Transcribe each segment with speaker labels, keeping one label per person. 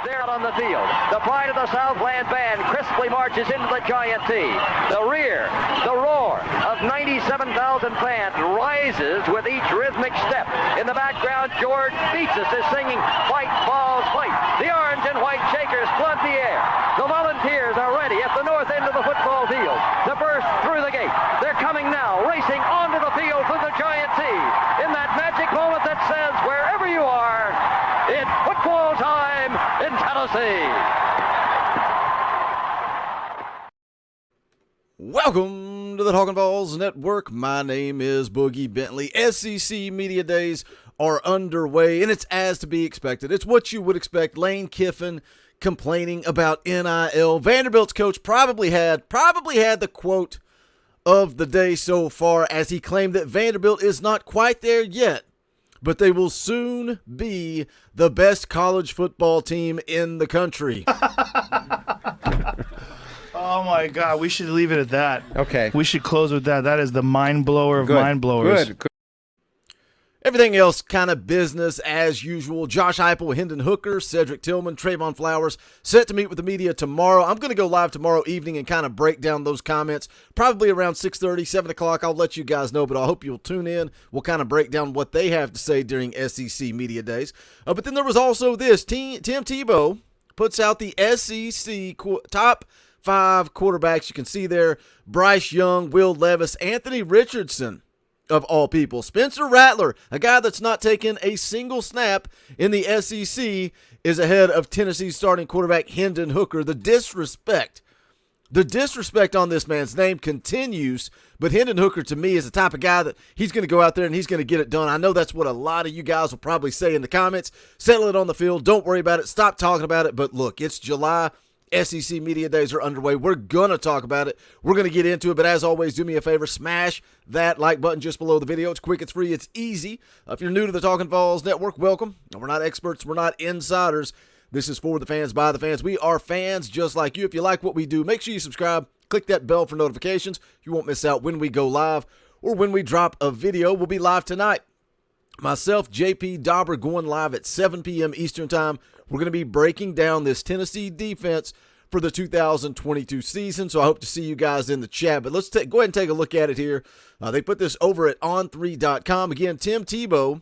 Speaker 1: There on the field, the pride of the Southland band crisply marches into the Giant T. The rear, the roar of 97,000 fans rises with each rhythmic step. In the background, George Beatsis is singing "Fight, Balls, Fight." The orange and white Shakers flood the air. The Volunteers are ready at the north end of the football field to burst through the gate. They're coming now, racing onto the field through the Giant T. In that magic moment that says, wherever you are, it's football time in Tennessee.
Speaker 2: Welcome to the Talkin VAWLS Network. My name is Boogie Bentley. SEC Media Days are underway, and it's as to be expected. It's what you would expect. Lane Kiffin complaining about NIL. Vanderbilt's coach probably had the quote of the day so far, as he claimed that Vanderbilt is not quite there yet, but they will soon be the best college football team in the country.
Speaker 3: Oh, my God. We should leave it at that.
Speaker 4: Okay.
Speaker 3: We should close with that. That is the mind blower of mind blowers.
Speaker 4: Good.
Speaker 2: Everything else kind of business as usual. Josh Heupel, Hendon Hooker, Cedric Tillman, Trayvon Flowers set to meet with the media tomorrow. I'm going to go live tomorrow evening and kind of break down those comments, probably around 6:30, 7 o'clock. I'll let you guys know, but I hope you'll tune in. We'll kind of break down what they have to say during SEC Media Days. But then there was also this. Tim Tebow puts out the SEC top 5 quarterbacks. You can see there Bryce Young, Will Levis, Anthony Richardson, of all people. Spencer Rattler, a guy that's not taken a single snap in the SEC, is ahead of Tennessee's starting quarterback Hendon Hooker. The disrespect on this man's name continues, but Hendon Hooker to me is the type of guy that he's going to go out there and he's going to get it done. I know that's what a lot of you guys will probably say in the comments. Settle it on the field. Don't worry about it. Stop talking about it. But look, it's July. SEC Media Days are underway. We're going to talk about it. We're going to get into it, but as always, do me a favor, smash that like button just below the video. It's quick, it's free, it's easy. If you're new to the Talkin VAWLS Network, welcome. We're not experts, we're not insiders. This is for the fans, by the fans. We are fans just like you. If you like what we do, make sure you subscribe. Click that bell for notifications. You won't miss out when we go live or when we drop a video. We'll be live tonight. Myself, JP Dauber, going live at 7 p.m. Eastern Time. We're going to be breaking down this Tennessee defense for the 2022 season, so I hope to see you guys in the chat. But let's go ahead and take a look at it here. They put this over at on3.com. Again, Tim Tebow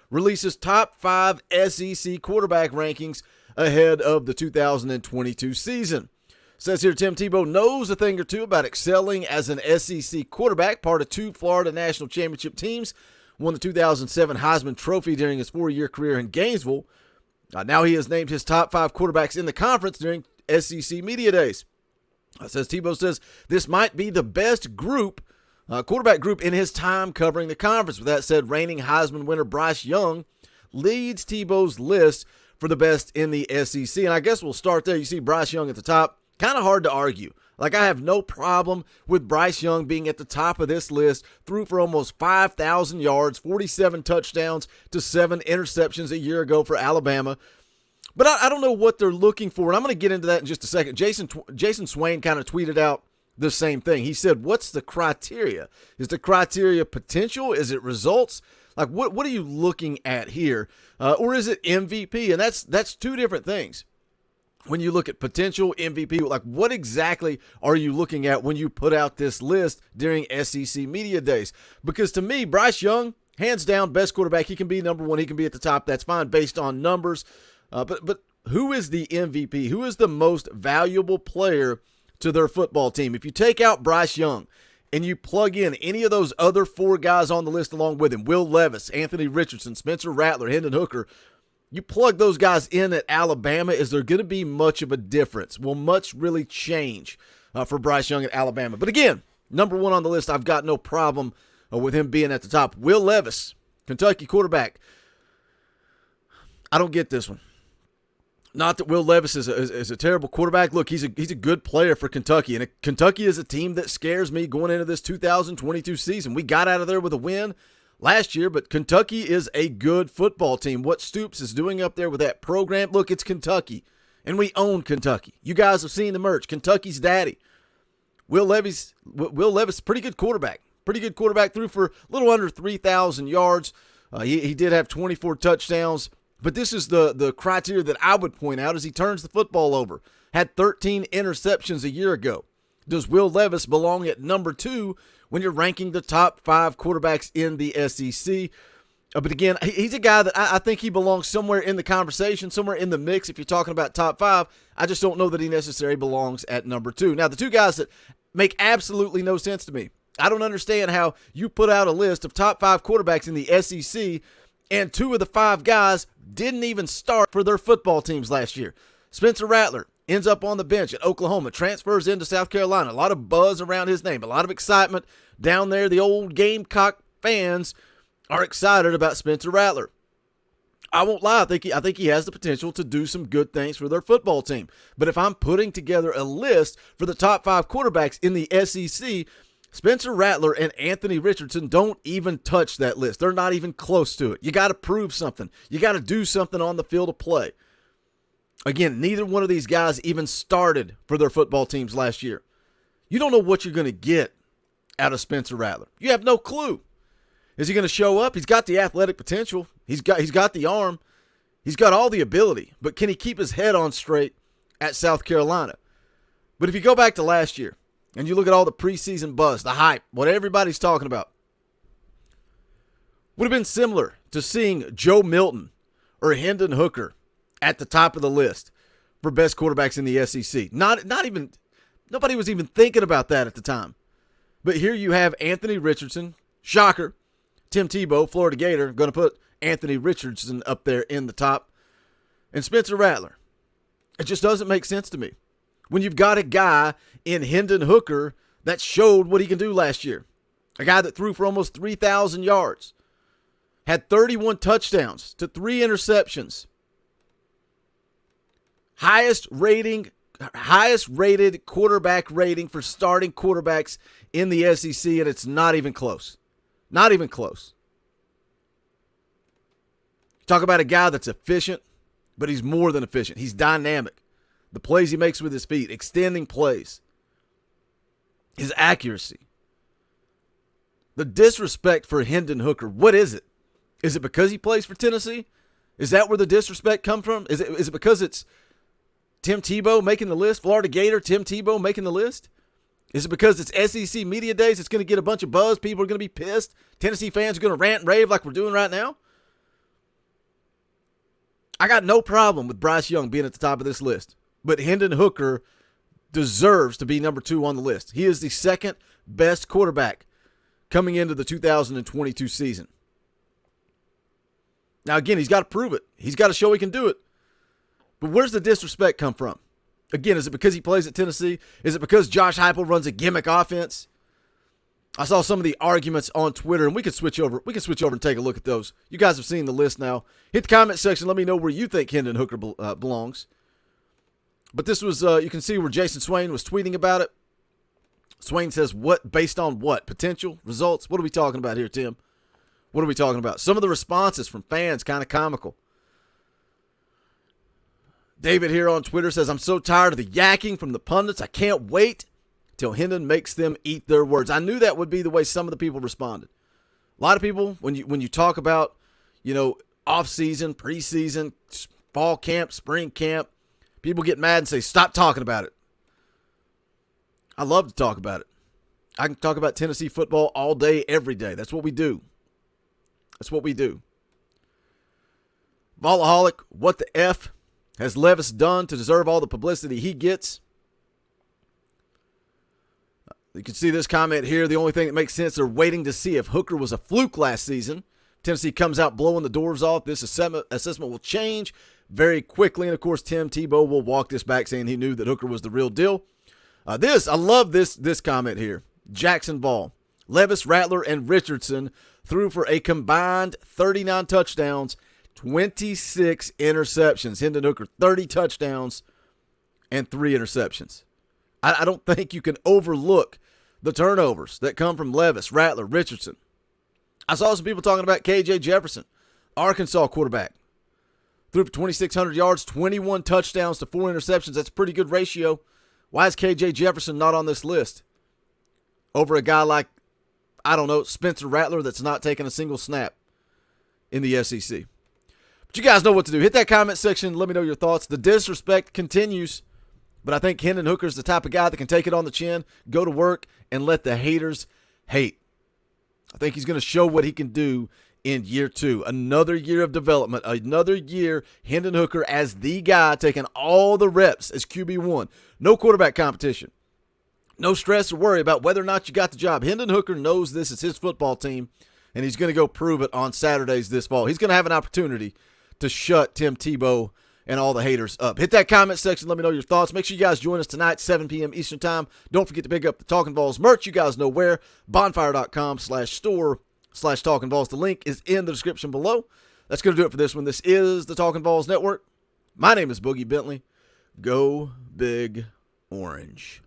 Speaker 2: releases top 5 SEC quarterback rankings ahead of the 2022 season. Says here, Tim Tebow knows a thing or two about excelling as an SEC quarterback, part of 2 Florida National Championship teams, won the 2007 Heisman Trophy during his 4-year career in Gainesville. Now he has named his top 5 quarterbacks in the conference during SEC Media Days. Tebow says this might be the best quarterback group in his time covering the conference. With that said, reigning Heisman winner Bryce Young leads Tebow's list for the best in the SEC. And I guess we'll start there. You see Bryce Young at the top. Kind of hard to argue. Like, I have no problem with Bryce Young being at the top of this list. Threw for almost 5,000 yards, 47 touchdowns to 7 interceptions a year ago for Alabama. But I don't know what they're looking for, and I'm going to get into that in just a second. Jason Swain kind of tweeted out the same thing. He said, what's the criteria? Is the criteria potential? Is it results? Like, what are you looking at here? Or is it MVP? And that's 2 different things. When you look at potential, MVP, like what exactly are you looking at when you put out this list during SEC Media Days? Because to me, Bryce Young, hands down, best quarterback. He can be number 1. He can be at the top. That's fine based on numbers. But who is the MVP? Who is the most valuable player to their football team? If you take out Bryce Young and you plug in any of those other 4 guys on the list along with him, Will Levis, Anthony Richardson, Spencer Rattler, Hendon Hooker, you plug those guys in at Alabama, is there going to be much of a difference? Will much really change for Bryce Young at Alabama? But again, number 1 on the list, I've got no problem with him being at the top. Will Levis, Kentucky quarterback. I don't get this one. Not that Will Levis is a terrible quarterback. Look, he's a good player for Kentucky, and Kentucky is a team that scares me going into this 2022 season. We got out of there with a win last year, but Kentucky is a good football team. What Stoops is doing up there with that program, look, it's Kentucky, and we own Kentucky. You guys have seen the merch. Kentucky's daddy. Will Levis, pretty good quarterback. Threw for a little under 3,000 yards. He did have 24 touchdowns But this is the criteria that I would point out as he turns the football over. Had 13 interceptions a year ago. Does Will Levis belong at number 2 when you're ranking the top 5 quarterbacks in the SEC? But again, he's a guy that I think he belongs somewhere in the conversation, somewhere in the mix if you're talking about top 5. I just don't know that he necessarily belongs at number 2. Now, the two guys that make absolutely no sense to me, I don't understand how you put out a list of top 5 quarterbacks in the SEC and 2 of the 5 guys didn't even start for their football teams last year. Spencer Rattler ends up on the bench at Oklahoma, transfers into South Carolina. A lot of buzz around his name, a lot of excitement down there. The old Gamecock fans are excited about Spencer Rattler. I won't lie, I think he has the potential to do some good things for their football team. But if I'm putting together a list for the top 5 quarterbacks in the SEC, Spencer Rattler and Anthony Richardson don't even touch that list. They're not even close to it. You got to prove something. You got to do something on the field of play. Again, neither one of these guys even started for their football teams last year. You don't know what you're going to get out of Spencer Rattler. You have no clue. Is he going to show up? He's got the athletic potential. He's got the arm. He's got all the ability. But can he keep his head on straight at South Carolina? But if you go back to last year and you look at all the preseason buzz, the hype, what everybody's talking about, would have been similar to seeing Joe Milton or Hendon Hooker at the top of the list for best quarterbacks in the SEC. Nobody was even thinking about that at the time. But here you have Anthony Richardson, shocker, Tim Tebow, Florida Gator, going to put Anthony Richardson up there in the top, and Spencer Rattler. It just doesn't make sense to me. When you've got a guy in Hendon Hooker that showed what he can do last year, a guy that threw for almost 3,000 yards, had 31 touchdowns to 3 interceptions, highest rated quarterback rating for starting quarterbacks in the SEC, and it's not even close. Not even close. Talk about a guy that's efficient, but he's more than efficient. He's dynamic. The plays he makes with his feet, extending plays, his accuracy. The disrespect for Hendon Hooker, what is it? Is it because he plays for Tennessee? Is that where the disrespect come from? Is it because it's Tim Tebow making the list? Florida Gator, Tim Tebow making the list? Is it because it's SEC Media Days? It's going to get a bunch of buzz. People are going to be pissed. Tennessee fans are going to rant and rave like we're doing right now. I got no problem with Bryce Young being at the top of this list. But Hendon Hooker deserves to be number 2 on the list. He is the second best quarterback coming into the 2022 season. Now, again, he's got to prove it. He's got to show he can do it. But where's the disrespect come from? Again, is it because he plays at Tennessee? Is it because Josh Heupel runs a gimmick offense? I saw some of the arguments on Twitter, and we can switch over. We can switch over and take a look at those. You guys have seen the list now. Hit the comment section. Let me know where you think Hendon Hooker belongs. But this was, you can see where Jason Swain was tweeting about it. Swain says, what, based on what? Potential? Results? What are we talking about here, Tim? What are we talking about? Some of the responses from fans, kind of comical. David here on Twitter says, I'm so tired of the yakking from the pundits. I can't wait till Hendon makes them eat their words. I knew that would be the way some of the people responded. A lot of people, when you talk about, off-season, preseason, fall camp, spring camp, people get mad and say, stop talking about it. I love to talk about it. I can talk about Tennessee football all day, every day. That's what we do. That's what we do. Volaholic, what the F has Levis done to deserve all the publicity he gets? You can see this comment here. The only thing that makes sense, they're waiting to see if Hooker was a fluke last season. Tennessee comes out blowing the doors off. This assessment will change very quickly. And, of course, Tim Tebow will walk this back saying he knew that Hooker was the real deal. I love this comment here. Jackson Ball. Levis, Rattler, and Richardson threw for a combined 39 touchdowns, 26 interceptions. Hendon Hooker, 30 touchdowns and 3 interceptions. I don't think you can overlook the turnovers that come from Levis, Rattler, Richardson. I saw some people talking about KJ Jefferson, Arkansas quarterback. Threw for 2,600 yards, 21 touchdowns to 4 interceptions. That's a pretty good ratio. Why is KJ Jefferson not on this list? Over a guy like, Spencer Rattler that's not taking a single snap in the SEC. But you guys know what to do. Hit that comment section. Let me know your thoughts. The disrespect continues, but I think Hendon Hooker's the type of guy that can take it on the chin, go to work, and let the haters hate. I think he's going to show what he can do in year 2. Another year of development. Another year, Hendon Hooker as the guy taking all the reps as QB1. No quarterback competition. No stress or worry about whether or not you got the job. Hendon Hooker knows this is his football team, and he's going to go prove it on Saturdays this fall. He's going to have an opportunity to shut Tim Tebow and all the haters up. Hit that comment section. Let me know your thoughts. Make sure you guys join us tonight, 7 p.m. Eastern Time. Don't forget to pick up the Talkin' VAWLS merch. You guys know where. Bonfire.com/store/Talkin' VAWLS. The link is in the description below. That's going to do it for this one. This is the Talkin' VAWLS Network. My name is Boogie Bentley. Go Big Orange.